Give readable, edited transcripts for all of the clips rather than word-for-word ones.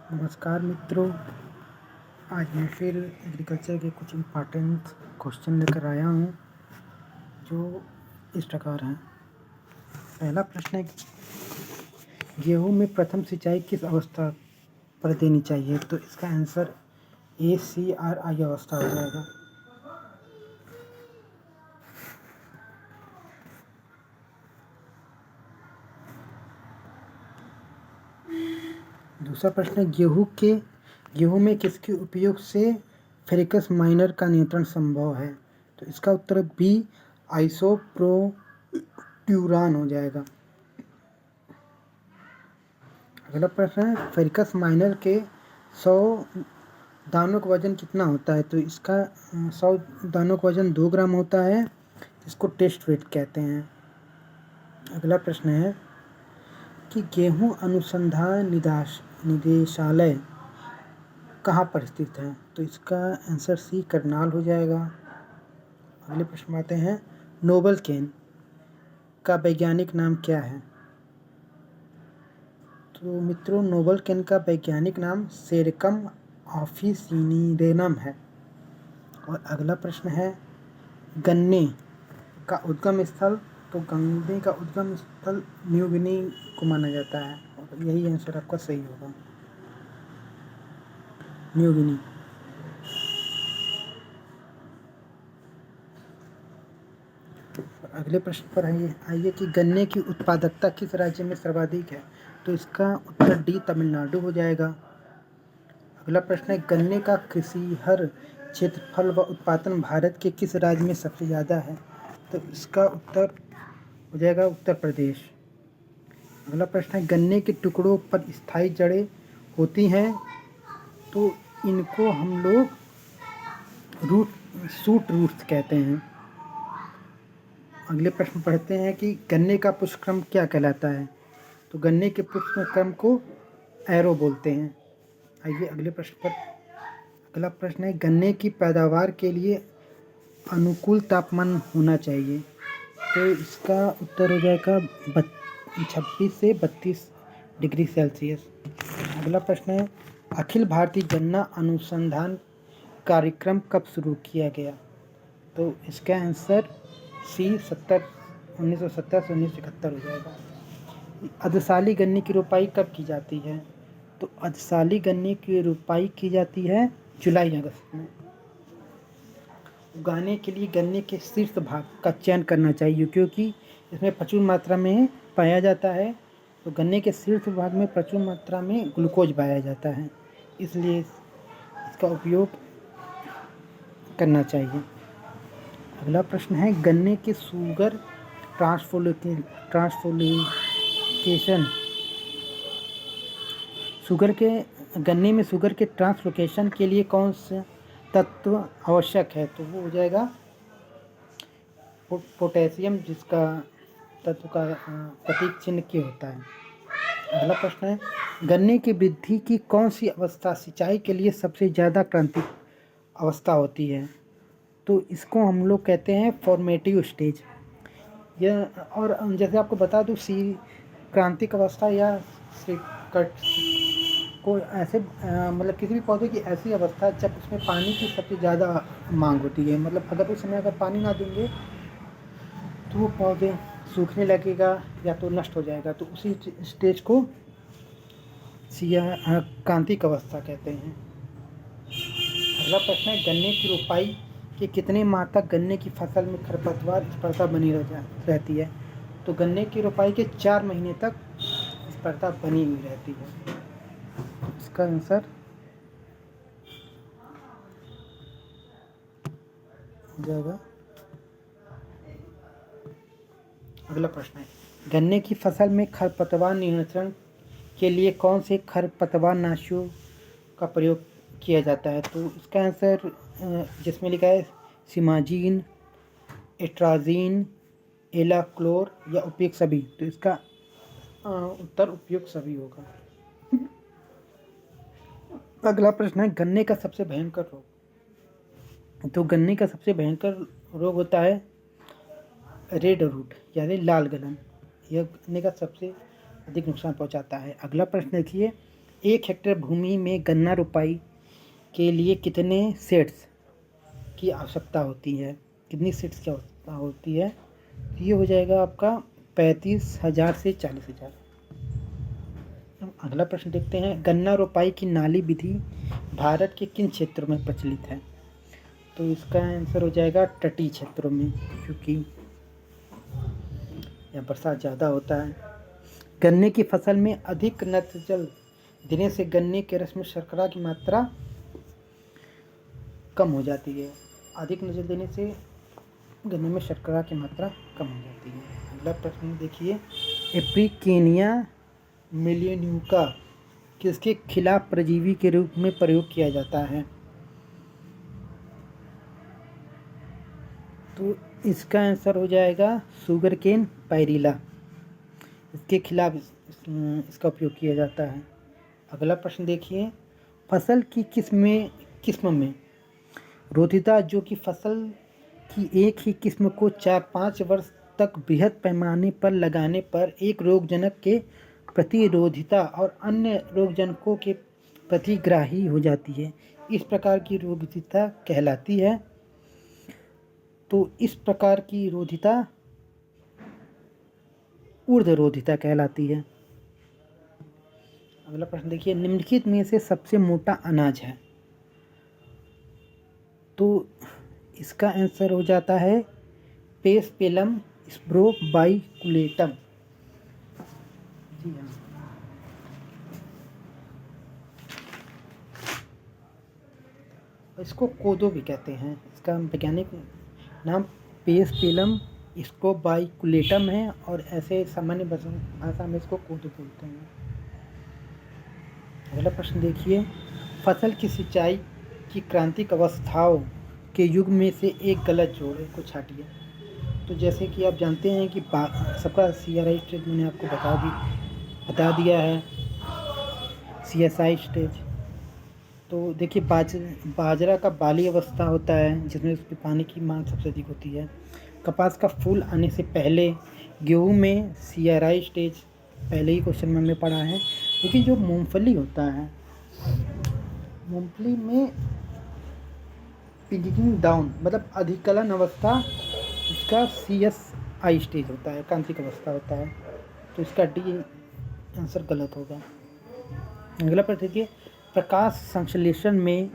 नमस्कार मित्रों, आज मैं फिर एग्रीकल्चर के कुछ इम्पॉर्टेंट क्वेश्चन लेकर आया हूँ जो इस प्रकार हैं। पहला प्रश्न है, गेहूँ में प्रथम सिंचाई किस अवस्था पर देनी चाहिए? तो इसका आंसर ACRI अवस्था हो जाएगा। दूसरा प्रश्न है, गेहूँ में किसके उपयोग से फेरिकस माइनर का नियंत्रण संभव है? तो इसका उत्तर बी आइसोप्रोट्यूरान हो जाएगा। अगला प्रश्न है, फेरिकस माइनर के 100 दानों का वजन कितना होता है? तो इसका 100 दानों का वजन 2 ग्राम होता है, इसको टेस्ट वेट कहते हैं। अगला प्रश्न है कि गेहूं अनुसंधान निदेशालय कहाँ पर स्थित है? तो इसका आंसर सी करनाल हो जाएगा। अगले प्रश्न में आते हैं, नोबल केन का वैज्ञानिक नाम क्या है? तो मित्रों, नोबल केन का वैज्ञानिक नाम सेरकम ऑफिसिनेरेनम है। और अगला प्रश्न है, गन्ने का उद्गम स्थल? तो गन्ने का उद्गम स्थल न्यू गिनी को माना जाता है और यही आंसर आपका सही होगा, न्यू गिनी। अगले प्रश्न पर आइए कि गन्ने की उत्पादकता किस राज्य में सर्वाधिक है? तो इसका उत्तर डी तमिलनाडु हो जाएगा। अगला प्रश्न है, गन्ने का कृषिहर क्षेत्रफल व उत्पादन भारत के किस राज्य में सबसे ज़्यादा है? तो इसका उत्तर हो जाएगा उत्तर प्रदेश। अगला प्रश्न है, गन्ने के टुकड़ों पर स्थायी जड़ें होती हैं, तो इनको हम लोग सूट रूट्स कहते हैं। अगले प्रश्न पढ़ते हैं कि गन्ने का पुष्पक्रम क्या कहलाता है? तो गन्ने के पुष्पक्रम को एरो बोलते हैं। आइए अगले प्रश्न पर। अगला प्रश्न है, गन्ने की पैदावार के लिए अनुकूल तापमान होना चाहिए। तो इसका उत्तर हो जाएगा 26 से 32 डिग्री सेल्सियस। अगला प्रश्न है, अखिल भारतीय गन्ना अनुसंधान कार्यक्रम कब शुरू किया गया? तो इसका आंसर सी 1970 से 1971 हो जाएगा। अधसाली गन्ने की रोपाई कब की जाती है? तो अधसाली गन्ने की रोपाई की जाती है जुलाई अगस्त में। उगाने के लिए गन्ने के शीर्ष भाग का चयन करना चाहिए क्योंकि इसमें प्रचुर मात्रा में पाया जाता है। तो गन्ने के शीर्ष भाग में प्रचुर मात्रा में ग्लूकोज पाया जाता है, इसलिए इसका उपयोग करना चाहिए। अगला प्रश्न है, गन्ने के शुगर ट्रांसलोकेशन गन्ने में शुगर के ट्रांसलोकेशन के लिए कौन सा तत्व आवश्यक है? तो वो हो जाएगा पोटेशियम, जिसका तत्व का प्रतीक चिन्ह के होता है। अगला प्रश्न है, गन्ने की वृद्धि की कौन सी अवस्था सिंचाई के लिए सबसे ज़्यादा क्रांतिक अवस्था होती है? तो इसको हम लोग कहते हैं फॉर्मेटिव स्टेज। यह और जैसे आपको बता दूँ, क्रांतिक अवस्था या को ऐसे मतलब किसी भी पौधे की ऐसी अवस्था जब उसमें पानी की सबसे ज़्यादा मांग होती है। मतलब अगर उस समय अगर पानी ना देंगे तो वो पौधे सूखने लगेगा या तो नष्ट हो जाएगा। तो उसी स्टेज को क्रांतिक अवस्था कहते हैं। अगला प्रश्न है, गन्ने की रोपाई के कितने माह तक गन्ने की फसल में खरपतवार स्पर्धा बनी रहती है? तो गन्ने की रोपाई के 4 महीने तक स्पर्धा बनी हुई रहती है। इसका आंसर हो जाएगा। अगला प्रश्न है, गन्ने की फसल में खरपतवार नियंत्रण के लिए कौन से खरपतवार नाशियों का प्रयोग किया जाता है? तो इसका आंसर जिसमें लिखा है सिमाजीन, एट्राजीन, एलाक्लोर या उपयुक्त सभी, तो इसका उत्तर उपयुक्त सभी होगा। अगला प्रश्न है, गन्ने का सबसे भयंकर रोग? तो गन्ने का सबसे भयंकर रोग होता है रेड रूट यानी लाल गलन। यह गन्ने का सबसे अधिक नुकसान पहुंचाता है। अगला प्रश्न देखिए, 1 हेक्टेयर भूमि में गन्ना रोपाई के लिए कितने सेट्स की आवश्यकता होती है, कितनी सेट्स की आवश्यकता होती है? ये हो जाएगा आपका 35,000 से 40,000। अगला प्रश्न देखते हैं, गन्ना रोपाई की नाली विधि भारत के किन क्षेत्रों में प्रचलित है? तो इसका आंसर हो जाएगा तटीय क्षेत्रों में, क्योंकि यहाँ बरसात ज़्यादा होता है। गन्ने की फसल में अधिक नत्रजल देने से गन्ने के रस में शर्करा की मात्रा कम हो जाती है। अधिक नत्रजल देने से गन्ने में शर्करा की मात्रा कम हो जाती है। अगला प्रश्न देखिए, एप्रिकेनिया मिलियन्यूका किसके खिलाफ परजीवी के रूप में प्रयोग किया जाता है? तो इसका आंसर हो जाएगा शुगर केन पायरिला, इसके खिलाफ इसका उपयोग किया जाता है। अगला प्रश्न देखिए, फसल की किस्म में रोधिता जो कि फसल की एक ही किस्म को 4-5 वर्ष तक बृहद पैमाने पर लगाने पर एक रोगजनक के प्रतिरोधिता और अन्य रोगजनकों के प्रतिग्राही हो जाती है, इस प्रकार की रोधिता कहलाती है। तो इस प्रकार की रोधिता ऊर्ध्वरोधिता कहलाती है। अगला प्रश्न देखिए, निम्नलिखित में से सबसे मोटा अनाज है? तो इसका आंसर हो जाता है पेसपेलम स्प्रोबाइकुलेटम। जी हाँ, इसको कोदो भी कहते हैं। इसका वैज्ञानिक नाम पेसपेलम स्प्रोबाइकुलेटम है और ऐसे सामान्य भाषा में इसको कोदो बोलते हैं। अगला प्रश्न देखिए, फसल की सिंचाई की क्रांतिक अवस्थाओं के युग में से एक गलत जोड़ को छाटिए। तो जैसे कि आप जानते हैं कि सबका CRI स्टेज मैंने आपको बता दिया है, CSI स्टेज। तो देखिए, बाजरा का बाली अवस्था होता है जिसमें उसके पानी की मांग सबसे अधिक होती है। कपास का फूल आने से पहले, गेहूं में CRI स्टेज पहले ही क्वेश्चन में हमने पढ़ा है। लेकिन जो मूंगफली होता है, मूंगफली में पिंकिंग डाउन मतलब अधिकलन अवस्था, इसका CSI स्टेज होता है, क्रांतिक अवस्था होता है। तो इसका डी आंसर गलत होगा। अगला प्रश्न देखिए, प्रकाश संश्लेषण में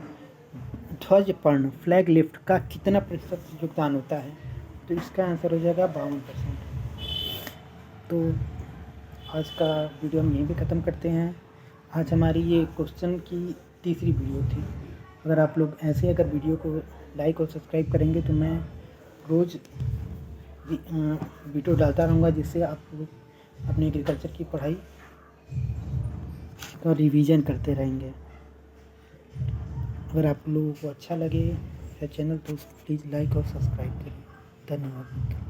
ध्वज पर्ण फ्लैग लिफ्ट का कितना प्रतिशत योगदान होता है? तो इसका आंसर हो जाएगा 52%। तो आज का वीडियो हम यहीं पे ख़त्म करते हैं। आज हमारी ये क्वेश्चन की तीसरी वीडियो थी। अगर आप लोग ऐसे अगर वीडियो को लाइक और सब्सक्राइब करेंगे तो मैं रोज़ वीडियो डालता रहूँगा, जिससे आप लोग अपने एग्रीकल्चर की पढ़ाई का रिवीजन करते रहेंगे। अगर आप लोगों को अच्छा लगे यह चैनल तो प्लीज़ लाइक और सब्सक्राइब करिए। धन्यवाद।